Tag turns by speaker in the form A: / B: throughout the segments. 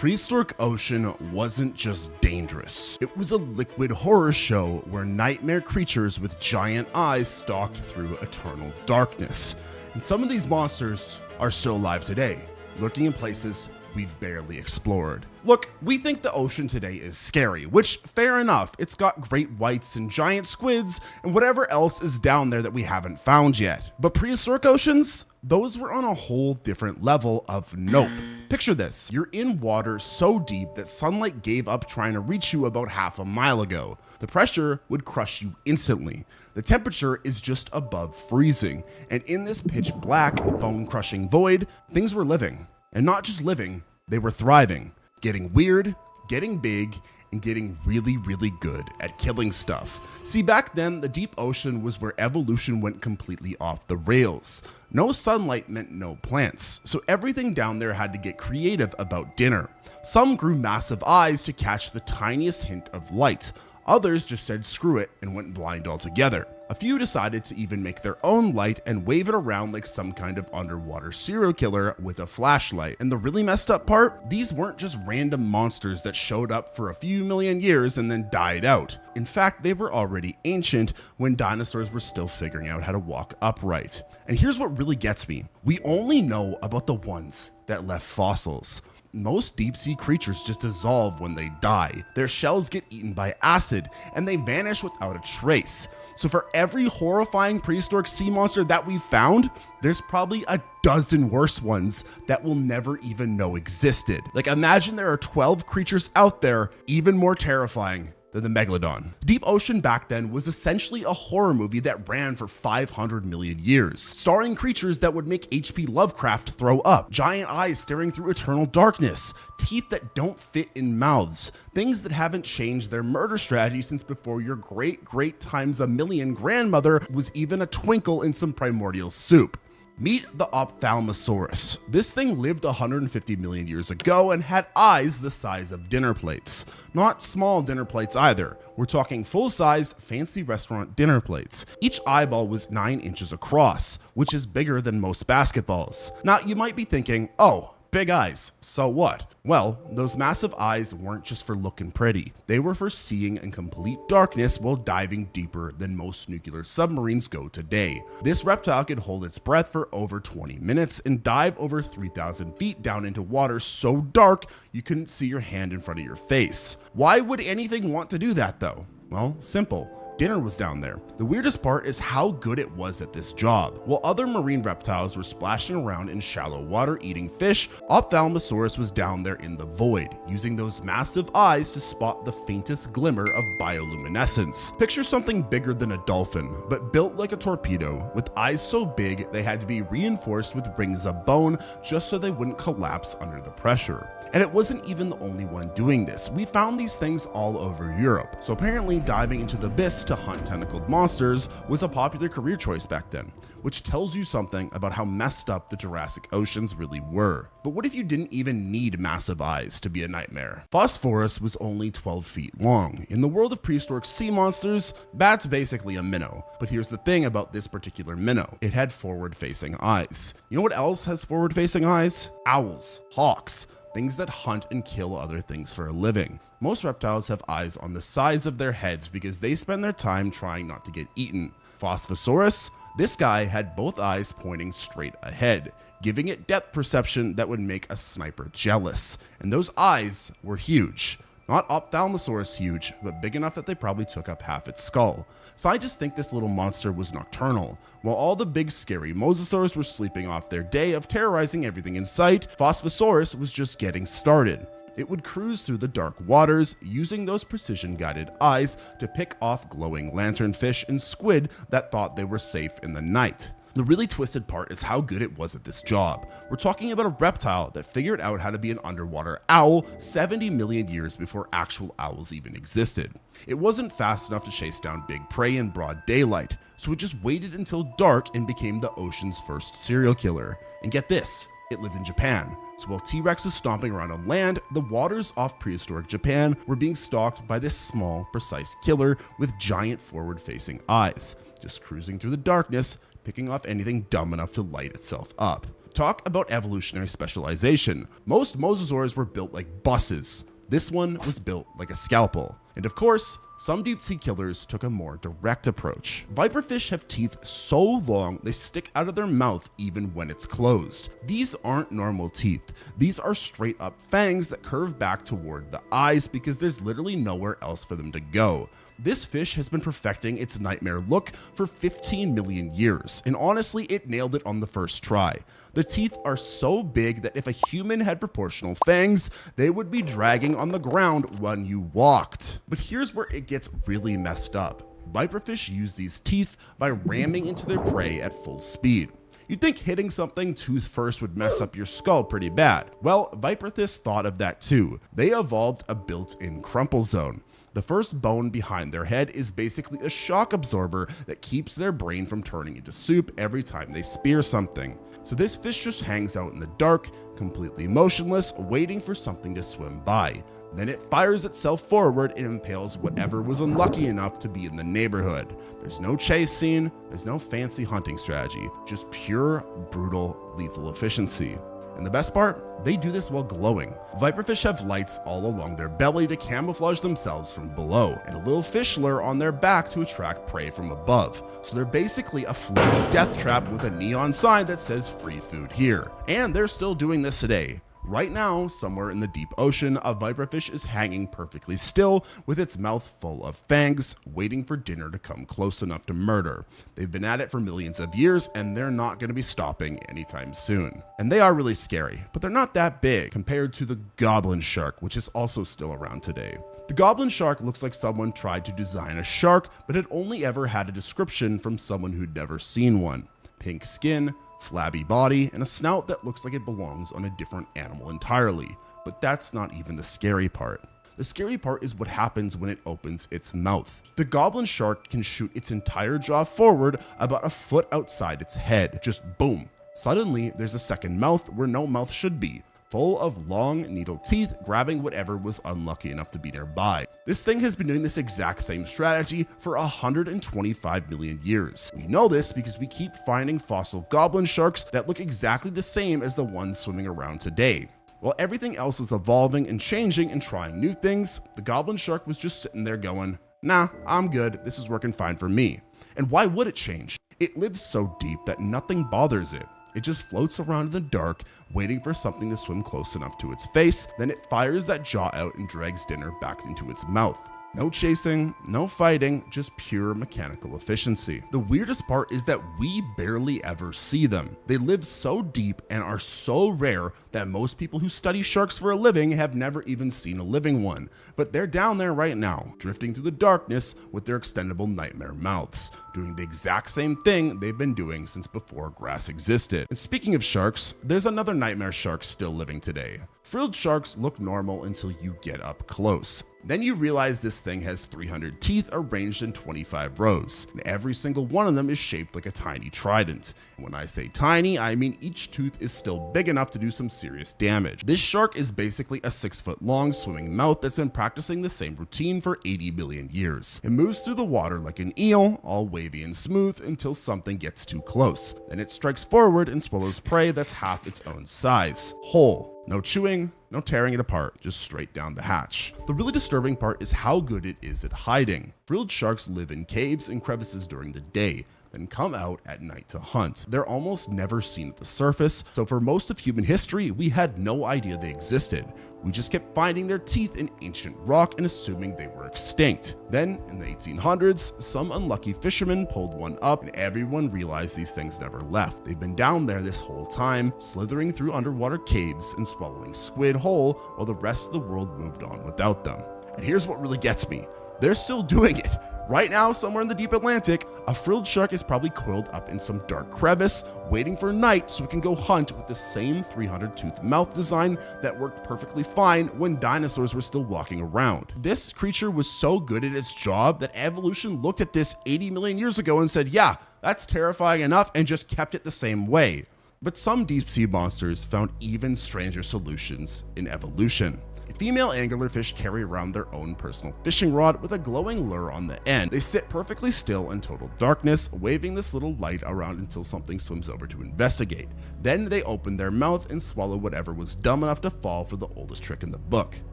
A: Prehistoric Ocean wasn't just dangerous. It was a liquid horror show where nightmare creatures with giant eyes stalked through eternal darkness. And some of these monsters are still alive today, lurking in places we've barely explored. Look, we think the ocean today is scary, which, fair enough, it's got great whites and giant squids and whatever else is down there that we haven't found yet. But prehistoric oceans? Those were on a whole different level of nope. Picture this, you're in water so deep that sunlight gave up trying to reach you about half a mile ago. The pressure would crush you instantly. The temperature is just above freezing. And in this pitch black, bone-crushing void, things were living. And not just living, they were thriving, getting weird, getting big, and getting really, really good at killing stuff. See, back then, the deep ocean was where evolution went completely off the rails. No sunlight meant no plants, so everything down there had to get creative about dinner. Some grew massive eyes to catch the tiniest hint of light. Others just said screw it and went blind altogether. A few decided to even make their own light and wave it around like some kind of underwater serial killer with a flashlight. And the really messed up part? These weren't just random monsters that showed up for a few million years and then died out. In fact, they were already ancient when dinosaurs were still figuring out how to walk upright. And here's what really gets me. We only know about the ones that left fossils. Most deep sea creatures just dissolve when they die. Their shells get eaten by acid and they vanish without a trace. So for every horrifying prehistoric sea monster that we've found, there's probably a dozen worse ones that we'll never even know existed. Like, imagine there are 12 creatures out there even more terrifying than the Megalodon. Deep Ocean back then was essentially a horror movie that ran for 500 million years, starring creatures that would make H.P. Lovecraft throw up, giant eyes staring through eternal darkness, teeth that don't fit in mouths, things that haven't changed their murder strategy since before your great times a million grandmother was even a twinkle in some primordial soup. Meet the Ophthalmosaurus. This thing lived 150 million years ago and had eyes the size of dinner plates. Not small dinner plates either. We're talking full-sized, fancy restaurant dinner plates. Each eyeball was 9 inches across, which is bigger than most basketballs. Now, you might be thinking, oh, big eyes, so what? Well, those massive eyes weren't just for looking pretty. They were for seeing in complete darkness while diving deeper than most nuclear submarines go today. This reptile could hold its breath for over 20 minutes and dive over 3,000 feet down into water so dark you couldn't see your hand in front of your face. Why would anything want to do that though? Well, simple. Dinner was down there. The weirdest part is how good it was at this job. While other marine reptiles were splashing around in shallow water eating fish, Ophthalmosaurus was down there in the void, using those massive eyes to spot the faintest glimmer of bioluminescence. Picture something bigger than a dolphin, but built like a torpedo, with eyes so big they had to be reinforced with rings of bone just so they wouldn't collapse under the pressure. And it wasn't even the only one doing this. We found these things all over Europe, so apparently diving into the abyss to hunt tentacled monsters was a popular career choice back then, which tells you something about how messed up the Jurassic oceans really were. But what if you didn't even need massive eyes to be a nightmare? Phosphorus was only 12 feet long. In the world of prehistoric sea monsters, that's basically a minnow. But here's the thing about this particular minnow. It had forward-facing eyes. You know what else has forward-facing eyes? Owls, hawks, things that hunt and kill other things for a living. Most reptiles have eyes on the sides of their heads because they spend their time trying not to get eaten. Phosphorus, this guy had both eyes pointing straight ahead, giving it depth perception that would make a sniper jealous. And those eyes were huge. Not Ophthalmosaurus huge, but big enough that they probably took up half its skull. So I just think this little monster was nocturnal. While all the big scary mosasaurs were sleeping off their day of terrorizing everything in sight, Phosphorus was just getting started. It would cruise through the dark waters, using those precision-guided eyes to pick off glowing lanternfish and squid that thought they were safe in the night. The really twisted part is how good it was at this job. We're talking about a reptile that figured out how to be an underwater owl 70 million years before actual owls even existed. It wasn't fast enough to chase down big prey in broad daylight, so it just waited until dark and became the ocean's first serial killer. And get this, it lived in Japan. So while T-Rex was stomping around on land, the waters off prehistoric Japan were being stalked by this small, precise killer with giant forward-facing eyes, just cruising through the darkness, picking off anything dumb enough to light itself up. Talk about evolutionary specialization. Most mosasaurs were built like buses. This one was built like a scalpel. And of course, some deep sea killers took a more direct approach. Viperfish have teeth so long they stick out of their mouth even when it's closed. These aren't normal teeth. These are straight up fangs that curve back toward the eyes because there's literally nowhere else for them to go. This fish has been perfecting its nightmare look for 15 million years, and honestly, it nailed it on the first try. The teeth are so big that if a human had proportional fangs, they would be dragging on the ground when you walked. But here's where it gets really messed up. Viperfish use these teeth by ramming into their prey at full speed. You'd think hitting something tooth first would mess up your skull pretty bad. Well, Viperfish thought of that too. They evolved a built-in crumple zone. The first bone behind their head is basically a shock absorber that keeps their brain from turning into soup every time they spear something. So this fish just hangs out in the dark, completely motionless, waiting for something to swim by. Then it fires itself forward and impales whatever was unlucky enough to be in the neighborhood. There's no chase scene, there's no fancy hunting strategy, just pure, brutal, lethal efficiency. And the best part, they do this while glowing. Viperfish have lights all along their belly to camouflage themselves from below, and a little fish lure on their back to attract prey from above. So they're basically a floating death trap with a neon sign that says free food here. And they're still doing this today. Right now, somewhere in the deep ocean, a viperfish is hanging perfectly still with its mouth full of fangs, waiting for dinner to come close enough to murder. They've been at it for millions of years, and they're not going to be stopping anytime soon. And they are really scary, but they're not that big compared to the goblin shark, which is also still around today. The goblin shark looks like someone tried to design a shark, but had only ever had a description from someone who'd never seen one. Pink skin, flabby body, and a snout that looks like it belongs on a different animal entirely. But that's not even the scary part. The scary part is what happens when it opens its mouth. The goblin shark can shoot its entire jaw forward about a foot outside its head. Just boom. Suddenly, there's a second mouth where no mouth should be, full of long needle teeth grabbing whatever was unlucky enough to be nearby. This thing has been doing this exact same strategy for 125 million years. We know this because we keep finding fossil goblin sharks that look exactly the same as the ones swimming around today. While everything else was evolving and changing and trying new things, the goblin shark was just sitting there going, nah, I'm good, this is working fine for me. And why would it change? It lives so deep that nothing bothers it. It just floats around in the dark, waiting for something to swim close enough to its face, then it fires that jaw out and drags dinner back into its mouth. No chasing, no fighting, just pure mechanical efficiency. The weirdest part is that we barely ever see them. They live so deep and are so rare that most people who study sharks for a living have never even seen a living one. But they're down there right now, drifting through the darkness with their extendable nightmare mouths, doing the exact same thing they've been doing since before grass existed. And speaking of sharks, there's another nightmare shark still living today. Frilled sharks look normal until you get up close. Then you realize this thing has 300 teeth arranged in 25 rows, and every single one of them is shaped like a tiny trident. And when I say tiny, I mean each tooth is still big enough to do some serious damage. This shark is basically a 6-foot long swimming mouth that's been practicing the same routine for 80 billion years. It moves through the water like an eel, all wavy and smooth until something gets too close. Then it strikes forward and swallows prey that's half its own size, whole. No chewing, no tearing it apart, just straight down the hatch. The really disturbing part is how good it is at hiding. Frilled sharks live in caves and crevices during the day, then come out at night to hunt. They're almost never seen at the surface, so for most of human history, we had no idea they existed. We just kept finding their teeth in ancient rock and assuming they were extinct. Then, in the 1800s, some unlucky fishermen pulled one up and everyone realized these things never left. They've been down there this whole time, slithering through underwater caves and swallowing squid whole while the rest of the world moved on without them. And here's what really gets me. They're still doing it. Right now, somewhere in the deep Atlantic, a frilled shark is probably coiled up in some dark crevice, waiting for night so it can go hunt with the same 300-tooth mouth design that worked perfectly fine when dinosaurs were still walking around. This creature was so good at its job that evolution looked at this 80 million years ago and said, yeah, that's terrifying enough, and just kept it the same way. But some deep sea monsters found even stranger solutions in evolution. Female anglerfish carry around their own personal fishing rod with a glowing lure on the end. They sit perfectly still in total darkness, waving this little light around until something swims over to investigate. Then they open their mouth and swallow whatever was dumb enough to fall for the oldest trick in the book.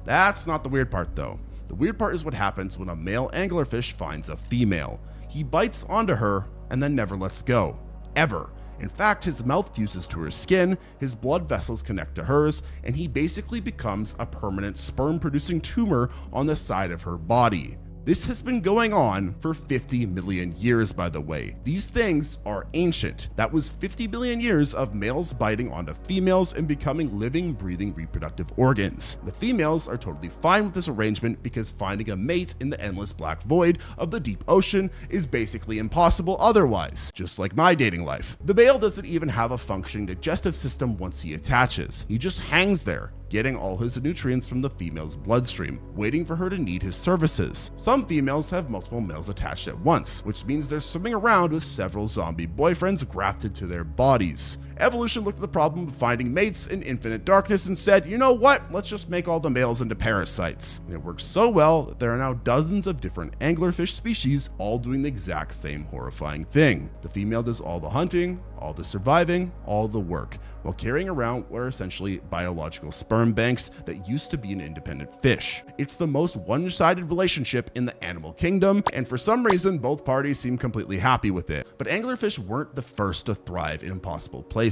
A: That's not the weird part though. The weird part is what happens when a male anglerfish finds a female. He bites onto her and then never lets go. Ever. In fact, his mouth fuses to her skin, his blood vessels connect to hers, and he basically becomes a permanent sperm-producing tumor on the side of her body. This has been going on for 50 million years, by the way. These things are ancient. That was 50 million years of males biting onto females and becoming living, breathing reproductive organs. The females are totally fine with this arrangement because finding a mate in the endless black void of the deep ocean is basically impossible otherwise, just like my dating life. The male doesn't even have a functioning digestive system once he attaches. He just hangs there, getting all his nutrients from the female's bloodstream, waiting for her to need his services. Some females have multiple males attached at once, which means they're swimming around with several zombie boyfriends grafted to their bodies. Evolution looked at the problem of finding mates in infinite darkness and said, you know what, let's just make all the males into parasites. And it works so well that there are now dozens of different anglerfish species all doing the exact same horrifying thing. The female does all the hunting, all the surviving, all the work, while carrying around what are essentially biological sperm banks that used to be an independent fish. It's the most one-sided relationship in the animal kingdom, and for some reason both parties seem completely happy with it. But anglerfish weren't the first to thrive in impossible places.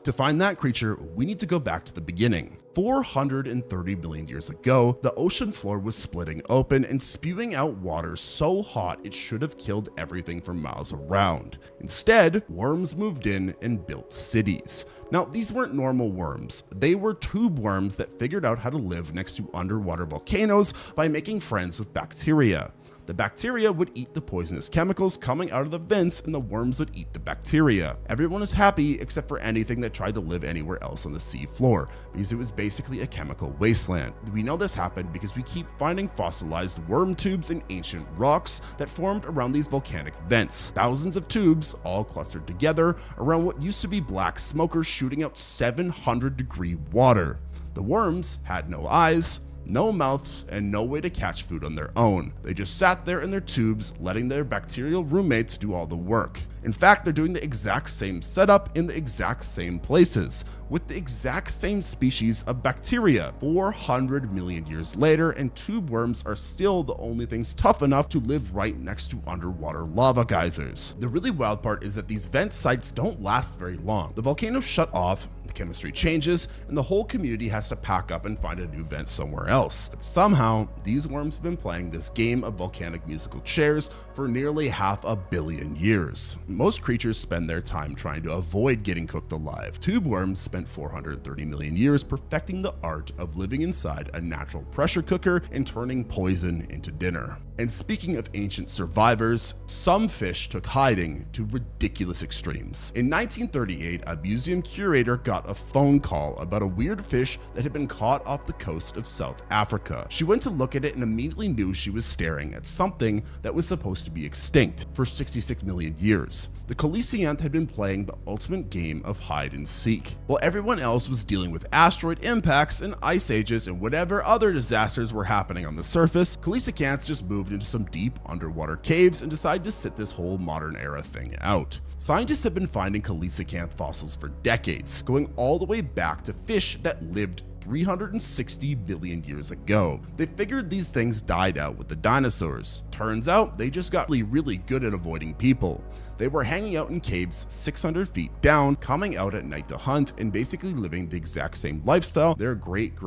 A: To find that creature, we need to go back to the beginning. 430 million years ago, the ocean floor was splitting open and spewing out water so hot it should have killed everything for miles around. Instead, worms moved in and built cities. Now, these weren't normal worms. They were tube worms that figured out how to live next to underwater volcanoes by making friends with bacteria. The bacteria would eat the poisonous chemicals coming out of the vents, and the worms would eat the bacteria. Everyone was happy except for anything that tried to live anywhere else on the sea floor, because it was basically a chemical wasteland. We know this happened because we keep finding fossilized worm tubes in ancient rocks that formed around these volcanic vents. Thousands of tubes, all clustered together around what used to be black smokers shooting out 700-degree water. The worms had no eyes, no mouths, and no way to catch food on their own. They just sat there in their tubes, letting their bacterial roommates do all the work. In fact, they're doing the exact same setup in the exact same places, with the exact same species of bacteria. 400 million years later, and tube worms are still the only things tough enough to live right next to underwater lava geysers. The really wild part is that these vent sites don't last very long. The volcanoes shut off, the chemistry changes, and the whole community has to pack up and find a new vent somewhere else. But somehow, these worms have been playing this game of volcanic musical chairs for nearly 500 million years. Most creatures spend their time trying to avoid getting cooked alive. Tube worms spent 430 million years perfecting the art of living inside a natural pressure cooker and turning poison into dinner. And speaking of ancient survivors, some fish took hiding to ridiculous extremes. In 1938, a museum curator got a phone call about a weird fish that had been caught off the coast of South Africa. She went to look at it and immediately knew she was staring at something that was supposed to be extinct for 66 million years. The coelacanth had been playing the ultimate game of hide and seek. While everyone else was dealing with asteroid impacts and ice ages and whatever other disasters were happening on the surface, coelacanths just moved into some deep underwater caves and decided to sit this whole modern era thing out. Scientists have been finding coelacanth fossils for decades, going all the way back to fish that lived 360 billion years ago. They figured these things died out with the dinosaurs. Turns out they just got really good at avoiding people. They were hanging out in caves 600 feet down, coming out at night to hunt, and basically living the exact same lifestyle their great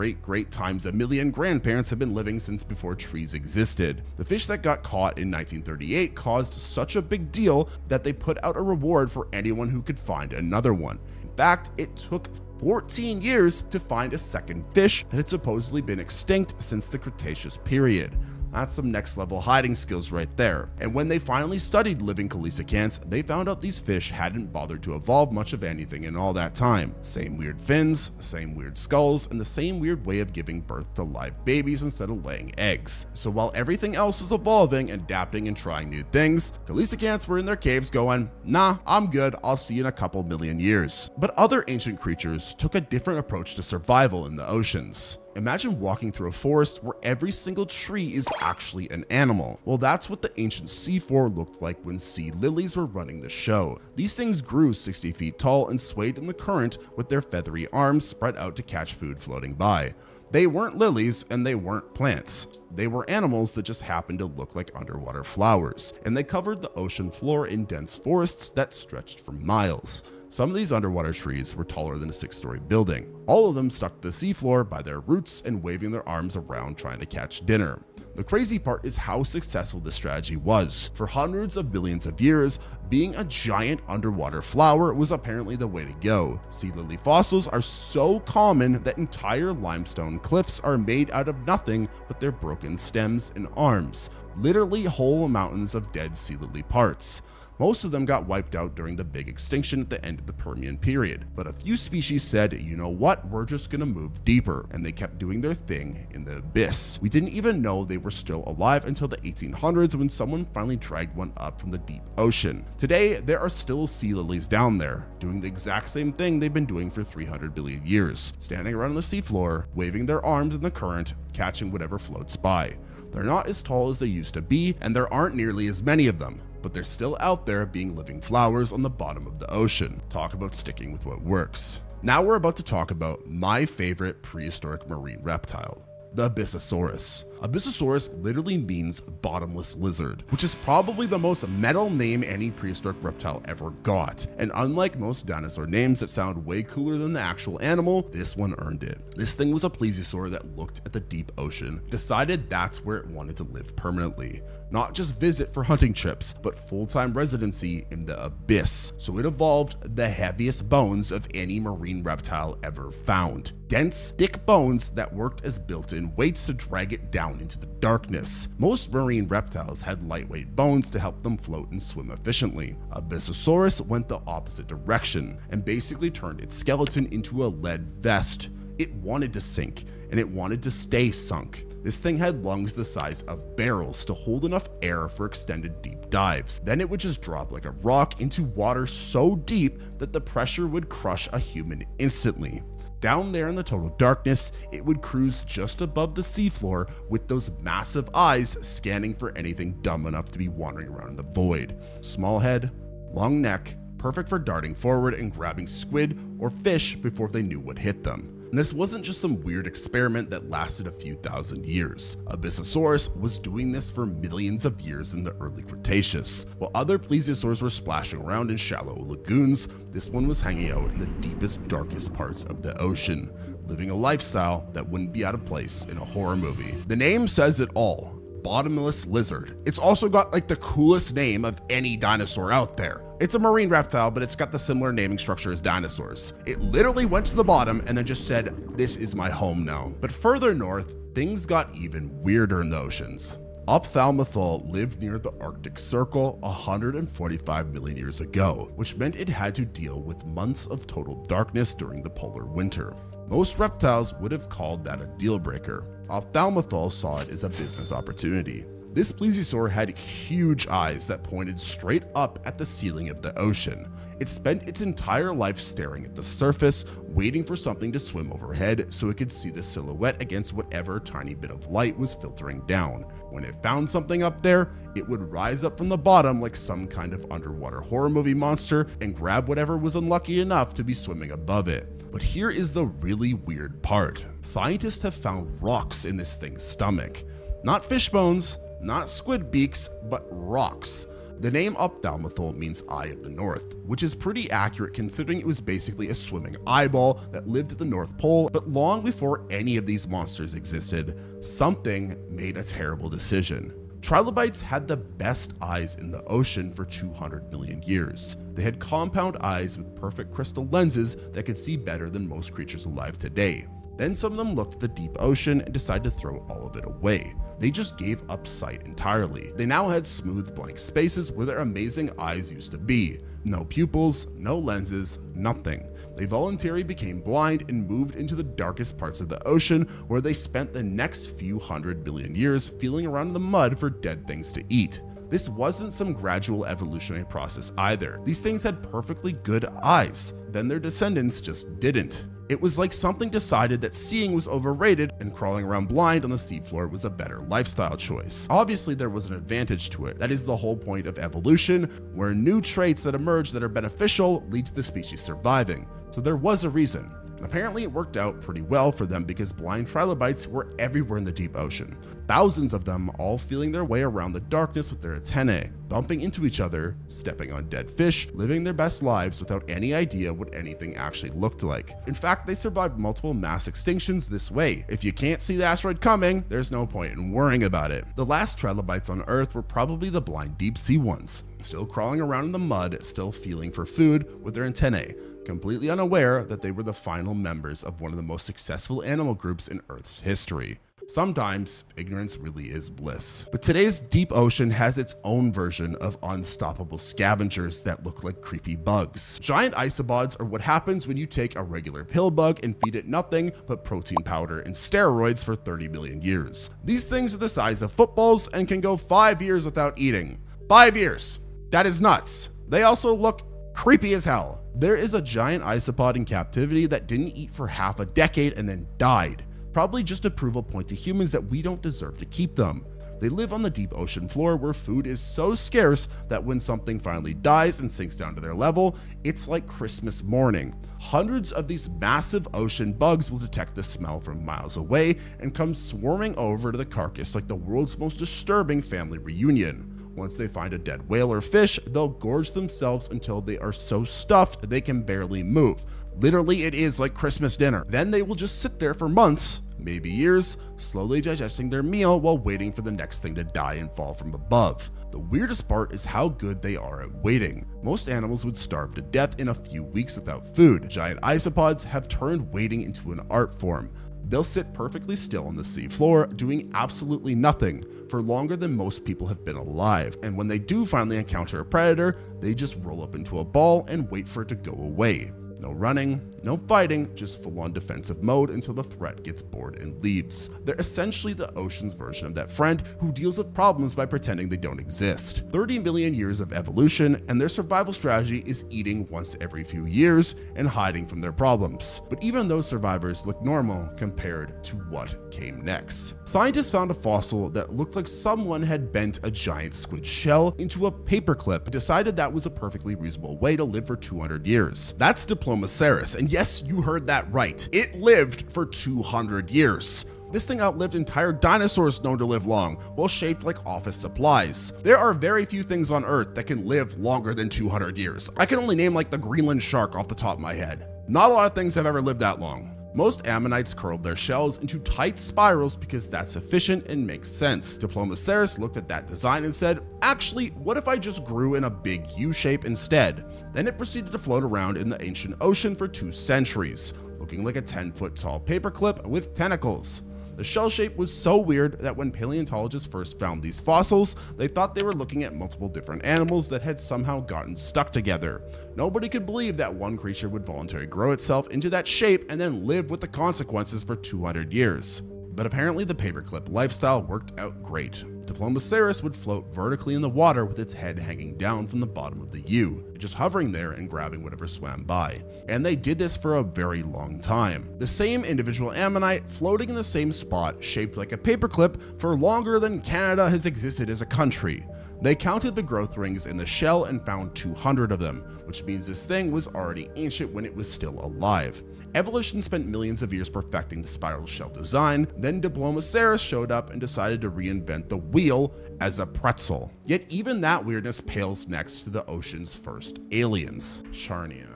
A: times a million grandparents have been living since before trees existed. The fish that got caught in 1938 caused such a big deal that they put out a reward for anyone who could find another one. In fact, it took 14 years to find a second fish that had supposedly been extinct since the Cretaceous period. That's some next level hiding skills right there. And when they finally studied living coelacanths, they found out these fish hadn't bothered to evolve much of anything in all that time. Same weird fins, same weird skulls, and the same weird way of giving birth to live babies instead of laying eggs. So while everything else was evolving, adapting, and trying new things, coelacanths were in their caves going, nah, I'm good, I'll see you in a couple million years. But other ancient creatures took a different approach to survival in the oceans. Imagine walking through a forest where every single tree is actually an animal. Well, that's what the ancient sea floor looked like when sea lilies were running the show. These things grew 60 feet tall and swayed in the current with their feathery arms spread out to catch food floating by. They weren't lilies and they weren't plants. They were animals that just happened to look like underwater flowers, and they covered the ocean floor in dense forests that stretched for miles. Some of these underwater trees were taller than a 6-story building. All of them stuck to the seafloor by their roots and waving their arms around trying to catch dinner. The crazy part is how successful this strategy was. For hundreds of millions of years, being a giant underwater flower was apparently the way to go. Sea lily fossils are so common that entire limestone cliffs are made out of nothing but their broken stems and arms, literally whole mountains of dead sea lily parts. Most of them got wiped out during the big extinction at the end of the Permian period, but a few species said, you know what, we're just gonna move deeper, and they kept doing their thing in the abyss. We didn't even know they were still alive until the 1800s when someone finally dragged one up from the deep ocean. Today, there are still sea lilies down there, doing the exact same thing they've been doing for 300 billion years, standing around on the seafloor, waving their arms in the current, catching whatever floats by. They're not as tall as they used to be, and there aren't nearly as many of them, but they're still out there being living flowers on the bottom of the ocean. Talk about sticking with what works. Now we're about to talk about my favorite prehistoric marine reptile, the Abyssosaurus. Abyssosaurus literally means bottomless lizard, which is probably the most metal name any prehistoric reptile ever got. And unlike most dinosaur names that sound way cooler than the actual animal, this one earned it. This thing was a plesiosaur that looked at the deep ocean, decided that's where it wanted to live permanently. Not just visit for hunting trips, but full-time residency in the abyss. So it evolved the heaviest bones of any marine reptile ever found. Dense, thick bones that worked as built-in weights to drag it down into the darkness. Most marine reptiles had lightweight bones to help them float and swim efficiently. Abyssosaurus went the opposite direction and basically turned its skeleton into a lead vest. It wanted to sink, and it wanted to stay sunk. This thing had lungs the size of barrels to hold enough air for extended deep dives. Then it would just drop like a rock into water so deep that the pressure would crush a human instantly. Down there in the total darkness, it would cruise just above the seafloor with those massive eyes scanning for anything dumb enough to be wandering around in the void. Small head, long neck, perfect for darting forward and grabbing squid or fish before they knew what hit them. And this wasn't just some weird experiment that lasted a few thousand years. Abyssosaurus was doing this for millions of years in the early Cretaceous. While other plesiosaurs were splashing around in shallow lagoons, this one was hanging out in the deepest, darkest parts of the ocean, living a lifestyle that wouldn't be out of place in a horror movie. The name says it all. Bottomless lizard. It's also got like the coolest name of any dinosaur out there. It's a marine reptile, but it's got the similar naming structure as dinosaurs. It literally went to the bottom and then just said, this is my home now. But further north, things got even weirder in the oceans. Ophthalmothal lived near the Arctic Circle 145 million years ago, which meant it had to deal with months of total darkness during the polar winter. Most reptiles would have called that a deal breaker. Ophthalmothal saw it as a business opportunity. This plesiosaur had huge eyes that pointed straight up at the ceiling of the ocean. It spent its entire life staring at the surface, waiting for something to swim overhead so it could see the silhouette against whatever tiny bit of light was filtering down. When it found something up there, it would rise up from the bottom like some kind of underwater horror movie monster and grab whatever was unlucky enough to be swimming above it. But here is the really weird part. Scientists have found rocks in this thing's stomach. Not fish bones, not squid beaks, but rocks. The name Ophthalmothal means Eye of the North, which is pretty accurate considering it was basically a swimming eyeball that lived at the North Pole, but long before any of these monsters existed, something made a terrible decision. Trilobites had the best eyes in the ocean for 200 million years. They had compound eyes with perfect crystal lenses that could see better than most creatures alive today. Then some of them looked at the deep ocean and decided to throw all of it away. They just gave up sight entirely. They now had smooth blank spaces where their amazing eyes used to be. No pupils, no lenses, nothing. They voluntarily became blind and moved into the darkest parts of the ocean, where they spent the next few 100 billion years feeling around in the mud for dead things to eat. This wasn't some gradual evolutionary process either. These things had perfectly good eyes, then their descendants just didn't. It was like something decided that seeing was overrated and crawling around blind on the seafloor was a better lifestyle choice. Obviously, there was an advantage to it. That is the whole point of evolution, where new traits that emerge that are beneficial lead to the species surviving. So there was a reason. And apparently it worked out pretty well for them because blind trilobites were everywhere in the deep ocean. Thousands of them all feeling their way around the darkness with their antennae, bumping into each other, stepping on dead fish, living their best lives without any idea what anything actually looked like. In fact, they survived multiple mass extinctions this way. If you can't see the asteroid coming, there's no point in worrying about it. The last trilobites on Earth were probably the blind deep sea ones, still crawling around in the mud, still feeling for food with their antennae, completely unaware that they were the final members of one of the most successful animal groups in Earth's history. Sometimes ignorance really is bliss. But today's deep ocean has its own version of unstoppable scavengers that look like creepy bugs. Giant isopods are what happens when you take a regular pill bug and feed it nothing but protein powder and steroids for 30 million years. These things are the size of footballs and can go 5 years without eating. 5 years! That is nuts. They also look creepy as hell. There is a giant isopod in captivity that didn't eat for half a decade and then died. Probably just to prove a point to humans that we don't deserve to keep them. They live on the deep ocean floor where food is so scarce that when something finally dies and sinks down to their level, it's like Christmas morning. Hundreds of these massive ocean bugs will detect the smell from miles away and come swarming over to the carcass like the world's most disturbing family reunion. Once they find a dead whale or fish, they'll gorge themselves until they are so stuffed they can barely move. Literally, it is like Christmas dinner. Then they will just sit there for months, maybe years, slowly digesting their meal while waiting for the next thing to die and fall from above. The weirdest part is how good they are at waiting. Most animals would starve to death in a few weeks without food. Giant isopods have turned waiting into an art form. They'll sit perfectly still on the sea floor, doing absolutely nothing for longer than most people have been alive. And when they do finally encounter a predator, they just roll up into a ball and wait for it to go away. No running, no fighting, just full-on defensive mode until the threat gets bored and leaves. They're essentially the ocean's version of that friend who deals with problems by pretending they don't exist. 30 million years of evolution, and their survival strategy is eating once every few years and hiding from their problems. But even those survivors look normal compared to what came next. Scientists found a fossil that looked like someone had bent a giant squid shell into a paperclip and decided that was a perfectly reasonable way to live for 200 years. That's Diplomaceras, and yes, you heard that right. It lived for 200 years. This thing outlived entire dinosaurs known to live long, well shaped like office supplies. There are very few things on Earth that can live longer than 200 years. I can only name like the Greenland shark off the top of my head. Not a lot of things have ever lived that long. Most ammonites curled their shells into tight spirals because that's efficient and makes sense. Diplomaceras looked at that design and said, actually, what if I just grew in a big U shape instead? Then it proceeded to float around in the ancient ocean for 2 centuries, looking like a 10-foot tall paperclip with tentacles. The shell shape was so weird that when paleontologists first found these fossils, they thought they were looking at multiple different animals that had somehow gotten stuck together. Nobody could believe that one creature would voluntarily grow itself into that shape and then live with the consequences for 200 years. But apparently the paperclip lifestyle worked out great. Diplomaceras would float vertically in the water with its head hanging down from the bottom of the U, just hovering there and grabbing whatever swam by. And they did this for a very long time. The same individual ammonite floating in the same spot, shaped like a paperclip, for longer than Canada has existed as a country. They counted the growth rings in the shell and found 200 of them, which means this thing was already ancient when it was still alive. Evolution spent millions of years perfecting the spiral shell design, then Diplomaceras showed up and decided to reinvent the wheel as a pretzel. Yet even that weirdness pales next to the ocean's first aliens, Charnia.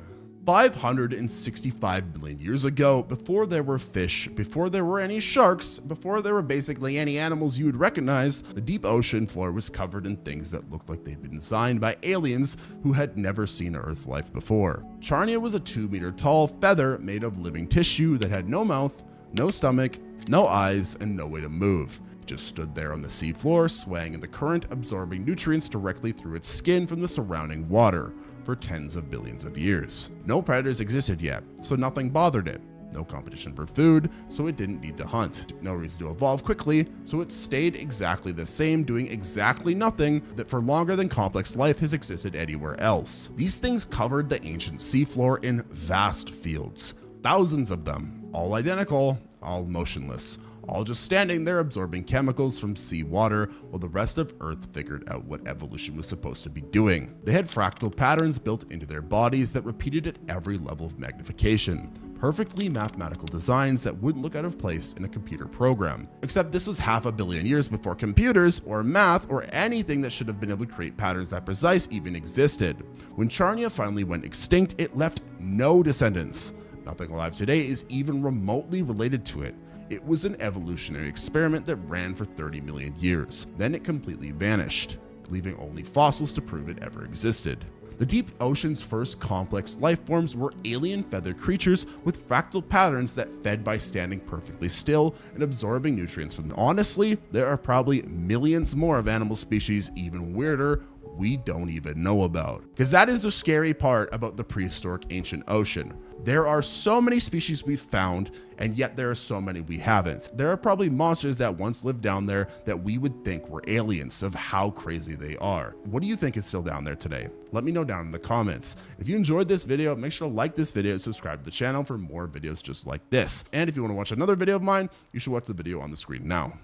A: 565 million years ago, before there were fish, before there were any sharks, before there were basically any animals you would recognize, the deep ocean floor was covered in things that looked like they'd been designed by aliens who had never seen Earth life before. Charnia was a 2-meter tall feather made of living tissue that had no mouth, no stomach, no eyes, and no way to move. It just stood there on the seafloor, swaying in the current, absorbing nutrients directly through its skin from the surrounding water for tens of billions of years. No predators existed yet, so nothing bothered it. No competition for food, so it didn't need to hunt. No reason to evolve quickly, so it stayed exactly the same, doing exactly nothing that for longer than complex life has existed anywhere else. These things covered the ancient seafloor in vast fields. Thousands of them, all identical, all motionless, all just standing there absorbing chemicals from seawater while the rest of Earth figured out what evolution was supposed to be doing. They had fractal patterns built into their bodies that repeated at every level of magnification. Perfectly mathematical designs that wouldn't look out of place in a computer program. Except this was 500 million years before computers or math or anything that should have been able to create patterns that precise even existed. When Charnia finally went extinct, it left no descendants. Nothing alive today is even remotely related to it. It was an evolutionary experiment that ran for 30 million years. Then it completely vanished, leaving only fossils to prove it ever existed. The deep ocean's first complex life forms were alien feathered creatures with fractal patterns that fed by standing perfectly still and absorbing nutrients from them. Honestly, there are probably millions more of animal species even weirder we don't even know about. Because that is the scary part about the prehistoric ancient ocean. There are so many species we've found, and yet there are so many we haven't. There are probably monsters that once lived down there that we would think were aliens of how crazy they are. What do you think is still down there today? Let me know down in the comments. If you enjoyed this video, make sure to like this video and subscribe to the channel for more videos just like this. And if you want to watch another video of mine, you should watch the video on the screen now.